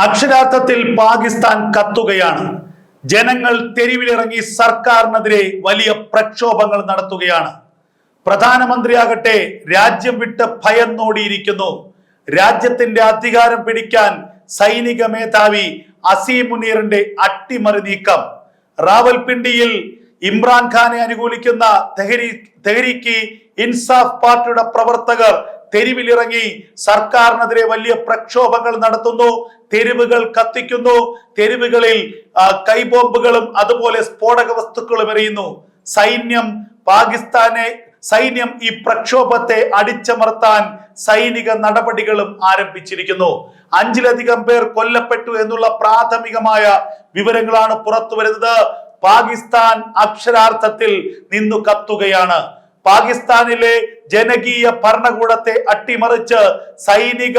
അക്ഷരാർത്ഥത്തിൽ പാകിസ്ഥാൻ കത്തുകയാണ്. ജനങ്ങൾ തെരുവിലിറങ്ങി സർക്കാരിനെതിരെ വലിയ പ്രക്ഷോഭങ്ങൾ നടത്തുകയാണ്. പ്രധാനമന്ത്രിയാകട്ടെ രാജ്യം വിട്ട് ഭയന്നോടിയിരിക്കുന്നു. രാജ്യത്തിന്റെ അധികാരം പിടിക്കാൻ സൈനിക മേധാവി അസീം മുനീറിന്റെ അട്ടിമറി നീക്കം. റാവൽപിണ്ടിയിൽ ഇമ്രാൻഖാനെ അനുകൂലിക്കുന്ന തെഹരീക്ക് ഇൻസാഫ് പാർട്ടിയുടെ പ്രവർത്തകർ തെരുവിലിറങ്ങി സർക്കാരിനെതിരെ വലിയ പ്രക്ഷോഭങ്ങൾ നടത്തുന്നു. തെരുവുകൾ കത്തിക്കുന്നു. തെരുവുകളിൽ കൈബോംബുകളും അതുപോലെ സ്ഫോടക വസ്തുക്കളും എറിയുന്നു. സൈന്യം ഈ പ്രക്ഷോഭത്തെ അടിച്ചമർത്താൻ സൈനിക നടപടികളും ആരംഭിച്ചിരിക്കുന്നു. 5ലധികം പേർ കൊല്ലപ്പെട്ടു എന്നുള്ള പ്രാഥമികമായ വിവരങ്ങളാണ് പുറത്തു വരുന്നത്. പാകിസ്ഥാൻ അക്ഷരാർത്ഥത്തിൽ നിന്നു കത്തുകയാണ്. പാകിസ്ഥാനിലെ ജനകീയ ഭരണകൂടത്തെ അട്ടിമറിച്ച് സൈനിക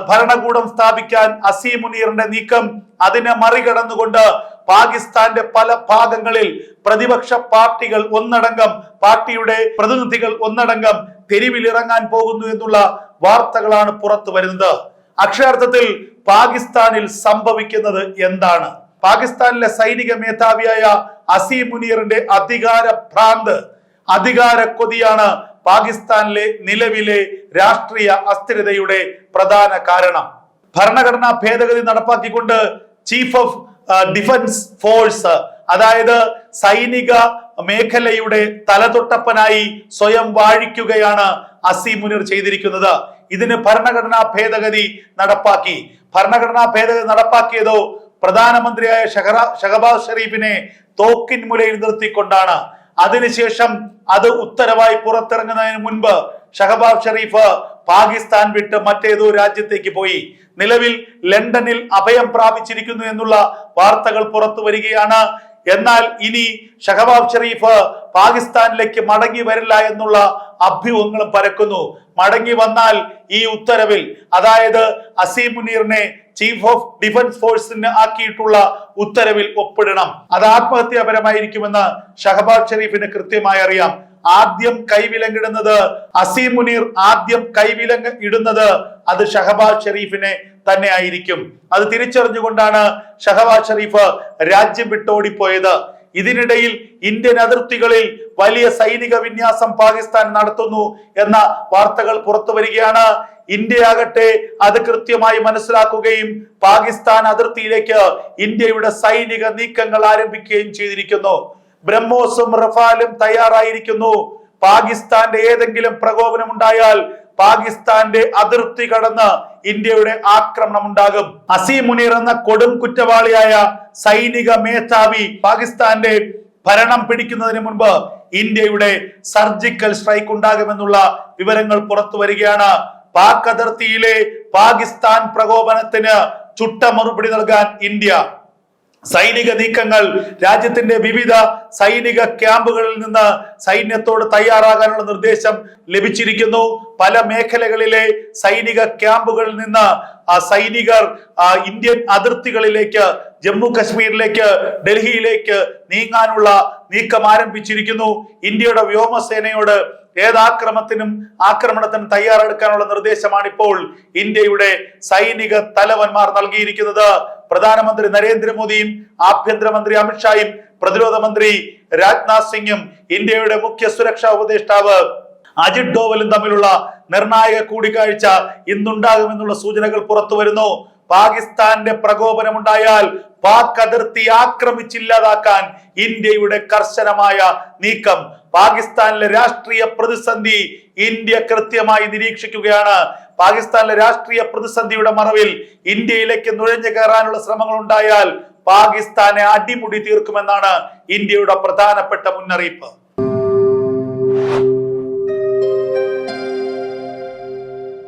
ഭരണകൂടം സ്ഥാപിക്കാൻ അസീം മുനീറിന്റെ നീക്കം, അതിനെ മറികടന്നുകൊണ്ട് പാകിസ്ഥാന്റെ പല ഭാഗങ്ങളിൽ പ്രതിപക്ഷ പാർട്ടികൾ ഒന്നടങ്കം, പാർട്ടിയുടെ പ്രതിനിധികൾ ഒന്നടങ്കം തെരുവിലിറങ്ങാൻ പോകുന്നു എന്നുള്ള വാർത്തകളാണ് പുറത്തു വരുന്നത്. അക്ഷരാർത്ഥത്തിൽ പാകിസ്ഥാനിൽ സംഭവിക്കുന്നത് എന്താണ്? പാകിസ്ഥാനിലെ സൈനിക മേധാവിയായ അസീം മുനീറിന്റെ അധികാര ഭ്രാന്ത്, അധികാര കൊതിയാണ് പാകിസ്ഥാനിലെ നിലവിലെ രാഷ്ട്രീയ അസ്ഥിരതയുടെ പ്രധാന കാരണം. ഭരണഘടനാ ഭേദഗതി നടപ്പാക്കിക്കൊണ്ട് ചീഫ് ഓഫ് ഡിഫൻസ് ഫോഴ്സ്, അതായത് സൈനിക മേഖലയുടെ തലതൊട്ടപ്പനായി സ്വയം വാഴിക്കുകയാണ് അസീം മുനീർ ചെയ്തിരിക്കുന്നത്. ഇതിന് ഭരണഘടനാ ഭേദഗതി നടപ്പാക്കി. ഭരണഘടനാ ഭേദഗതി നടപ്പാക്കിയതോ പ്രധാനമന്ത്രിയായ ഷഹബാസ് ഷെരീഫിനെ തോക്കിൻ മുലയിൽ നിർത്തിക്കൊണ്ടാണ്. അതിനുശേഷം അത് ഉത്തരവായി പുറത്തിറങ്ങുന്നതിന് മുൻപ് ഷഹബാസ് ഷെരീഫ് പാകിസ്ഥാൻ വിട്ട് മറ്റേതോ രാജ്യത്തേക്ക് പോയി. നിലവിൽ ലണ്ടനിൽ അഭയം പ്രാപിച്ചിരിക്കുന്നു എന്നുള്ള വാർത്തകൾ പുറത്തു വരികയാണ്. എന്നാൽ ഇനി ഷഹബാസ് ഷെരീഫ് പാകിസ്ഥാനിലേക്ക് മടങ്ങി വരില്ല എന്നുള്ള അഭ്യൂഹങ്ങളും പരക്കുന്നു. മടങ്ങി വന്നാൽ ഈ ഉത്തരവിൽ, അതായത് അസീം മുനീറിനെ ചീഫ് ഓഫ് ഡിഫൻസ് ഫോഴ്സിന് ആക്കിയിട്ടുള്ള ഉത്തരവിൽ ഒപ്പിടണം. അത് ആത്മഹത്യാപരമായിരിക്കുമെന്ന് ഷഹബാസ് ഷെരീഫിന് കൃത്യമായി അറിയാം. ആദ്യം കൈവിലങ്ങിടുന്നത് അസീം മുനീർ, ആദ്യം കൈവിലങ്ങ് ഇടുന്നത് അത് ഷഹബാസ് ഷെരീഫിനെ തന്നെ ആയിരിക്കും. അത് തിരിച്ചറിഞ്ഞുകൊണ്ടാണ് ഷഹബാസ് ഷെരീഫ് രാജ്യം വിട്ടോടിപ്പോയത്. ഇതിനിടയിൽ ഇന്ത്യൻ അതിർത്തികളിൽ വലിയ സൈനിക വിന്യാസം പാകിസ്ഥാൻ നടത്തുന്നു എന്ന വാർത്തകൾ പുറത്തു വരികയാണ്. ഇന്ത്യയാകട്ടെ അത് കൃത്യമായി മനസ്സിലാക്കുകയും പാകിസ്ഥാൻ അതിർത്തിയിലേക്ക് ഇന്ത്യയുടെ സൈനിക നീക്കങ്ങൾ ആരംഭിക്കുകയും ചെയ്തിരിക്കുന്നു. ബ്രഹ്മോസും റഫാലും തയ്യാറായിരിക്കുന്നു. പാകിസ്ഥാന്റെ ഏതെങ്കിലും പ്രകോപനം ഉണ്ടായാൽ പാകിസ്ഥാന്റെ അതിർത്തി കടന്ന് ഇന്ത്യയുടെ ആക്രമണം ഉണ്ടാകും. അസീം മുനീർ എന്ന കൊടും കുറ്റവാളിയായ സൈനിക മേധാവി പാകിസ്ഥാന്റെ ഭരണം പിടിക്കുന്നതിന് മുൻപ് ഇന്ത്യയുടെ സർജിക്കൽ സ്ട്രൈക്ക് ഉണ്ടാകുമെന്നുള്ള വിവരങ്ങൾ പുറത്തു വരികയാണ്. പാക് അതിർത്തിയിലെ പാകിസ്ഥാൻ പ്രകോപനത്തിന് ചുട്ട മറുപടി നൽകാൻ ഇന്ത്യ സൈനിക നീക്കങ്ങൾ, രാജ്യത്തിന്റെ വിവിധ സൈനിക ക്യാമ്പുകളിൽ നിന്ന് സൈന്യത്തോട് തയ്യാറാകാനുള്ള നിർദ്ദേശം ലഭിച്ചിരിക്കുന്നു. പല മേഖലകളിലെ സൈനിക ക്യാമ്പുകളിൽ നിന്ന് സൈനികർ ഇന്ത്യൻ അതിർത്തികളിലേക്ക്, ജമ്മു കശ്മീരിലേക്ക്, ഡൽഹിയിലേക്ക് നീങ്ങാനുള്ള നീക്കം ആരംഭിച്ചിരിക്കുന്നു. ഇന്ത്യയുടെ വ്യോമസേനയോട് ആക്രമണത്തിനും തയ്യാറെടുക്കാനുള്ള നിർദ്ദേശമാണ് ഇപ്പോൾ ഇന്ത്യയുടെ സൈനിക തലവന്മാർ നൽകിയിരിക്കുന്നത്. പ്രധാനമന്ത്രി നരേന്ദ്രമോദിയും ആഭ്യന്തരമന്ത്രി അമിത്ഷായും പ്രതിരോധ മന്ത്രി രാജ്നാഥ് സിംഗും ഇന്ത്യയുടെ മുഖ്യ സുരക്ഷാ ഉപദേഷ്ടാവ് അജിത് ഡോവലും തമ്മിലുള്ള നിർണായക കൂടിക്കാഴ്ച ഇന്നുണ്ടാകുമെന്നുള്ള സൂചനകൾ പുറത്തു വരുന്നു. പാകിസ്ഥാന്റെ പ്രകോപനമുണ്ടായാൽ പാക് അതിർത്തി ആക്രമിച്ചില്ലാതാക്കാൻ ഇന്ത്യയുടെ കർശനമായ നീക്കം. പാകിസ്ഥാനിലെ രാഷ്ട്രീയ പ്രതിസന്ധി ഇന്ത്യ കൃത്യമായി നിരീക്ഷിക്കുകയാണ്. പാകിസ്ഥാനിലെ രാഷ്ട്രീയ പ്രതിസന്ധിയുടെ മറവിൽ ഇന്ത്യയിലേക്ക് നുഴഞ്ഞു കയറാനുള്ള ശ്രമങ്ങൾ ഉണ്ടായാൽ പാകിസ്ഥാനെ അടിമുടി തീർക്കുമെന്നാണ് ഇന്ത്യയുടെ പ്രധാനപ്പെട്ട മുന്നറിയിപ്പ്.